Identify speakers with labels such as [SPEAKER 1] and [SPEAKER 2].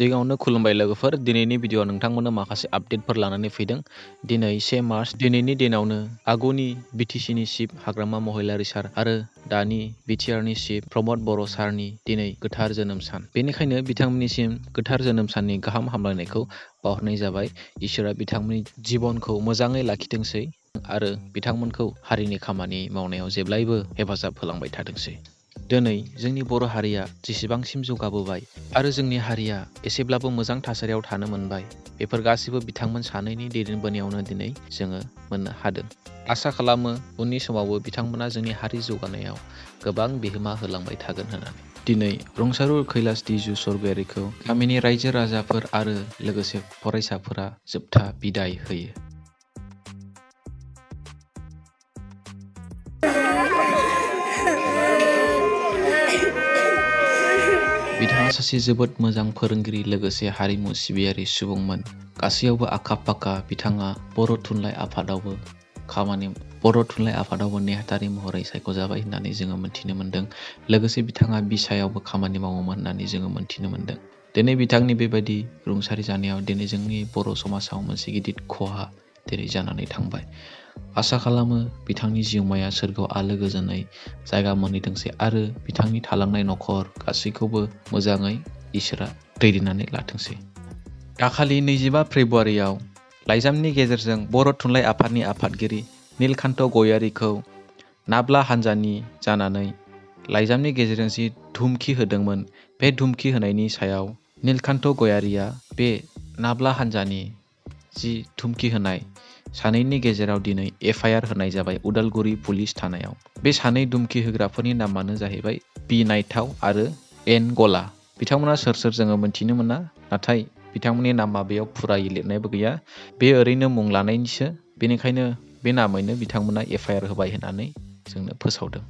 [SPEAKER 1] सिगाङावनो खुलुमबाय लोगोफोर, दिनैनि भिडिअ'आव नोंथांमोननो माखासे आपडेटफोर लानानै फैदों। दिनै 1 मार्च, दिनैनि दिनावनो आगुनि बिटिसिनि चिफ हाग्रामा mahailary सार आरो दानि बिटिआरनि चिफ प्रमद बर' सारनि दिनै गोथार जोनोम सान। बेनिखायनो बिथांमोननिसिम गोथार जोनोम साननि गाहाम हामलायनायखौ बावहरनाय जाबाय। इसोरा बिथांमोननि जिबनखौ मोजाङै लाखिथोंसै आरो बिथांमोनखौ हारिनि खामानि मावनायाव जेब्लायबो हेफाजाब होलांबाय थाथोंसै। दिनै जोंनि बर' हारिया जेसेबांसिम जौगाबोबाय आरो जोंनि हारिया एसेब्लाबो मोजां थासारियाव थानो मोनबाय, बेफोर गासिबो बिथांमोन सानैनि दैदेनबोनायावनो दिनै जोङो मोननो हादों। आसा खालामो उननि समावबो बिथांमोना जोंनि हारि जौगानायाव गोबां बिहोमा होलांबाय थागोन होननानै। दिनै रुंसारु कैलाश टिजु स्वर्गयारिखौ गामिनि रायजो राजाफोर आरो लोगोसे फरायसाफोरा जोबथा बिदाय होयो। बिथाङा सासे जोबोद मोजां फोरोंगिरि लोगोसे हारिमु सिबियारि सुबुंमोन। गासैयावबो आखा फाखा। बिथाङा बर' थुनलाइ आफादावबो नेहाथारि महरै सायख'जाबाय होननानै जोङो मोन्थिनो मोन्दों। लोगोसे बिथाङा बिसायावबो खामानि मावोमोन होननानै जोङो मोन्थिनो मोन्दों। दिनै बिथांनि बेबायदि रुंसारि जानायाव दिनै जोंनि बर' समाजाव मोनसे गिदिर खहा दिनै जानानै थांबाय। आसा खालामो बिथांनि जिउमाया सोरगोआव आलो गोजोनै जायगा मोनहैथोंसै आरो बिथांनि थालांनाय न'खर गासैखौबो मोजाङै इसोरा दैदेननानै लाथोंसै। दाखालि 25 फेब्रुवारियाव लाइजामनि गेजेरजों बर' थुनलाइ आफादनि आफादगिरि नीलकान्त गयारीखौ नाब्ला हान्जानि जानानै लाइजामनि गेजेरजों जि धुमखि होदोंमोन, बे धुमखि होनायनि सायाव नीलकान्त गयारीया बे नाब्ला हान्जानि जि धुमखि होनाय सानैनि गेजेराव दिनै FIR होनाय जाबाय उदालगुरि पुलिस थानायाव। बे सानै धुमखि होग्राफोरनि नामानो जाहैबाय बि नायथाव आरो एन गला। बिथांमोना सोर सोर जोङो मोन्थिनो मोना, नाथाय बिथांमोननि नामा बेयाव फुरायै लिरनायबो गैया। बे ओरैनो मुं लानायनिसो, बेनिखायनो बे नामैनो बिथांमोना FIR होबाय होननानै जोंनो फोसावदों।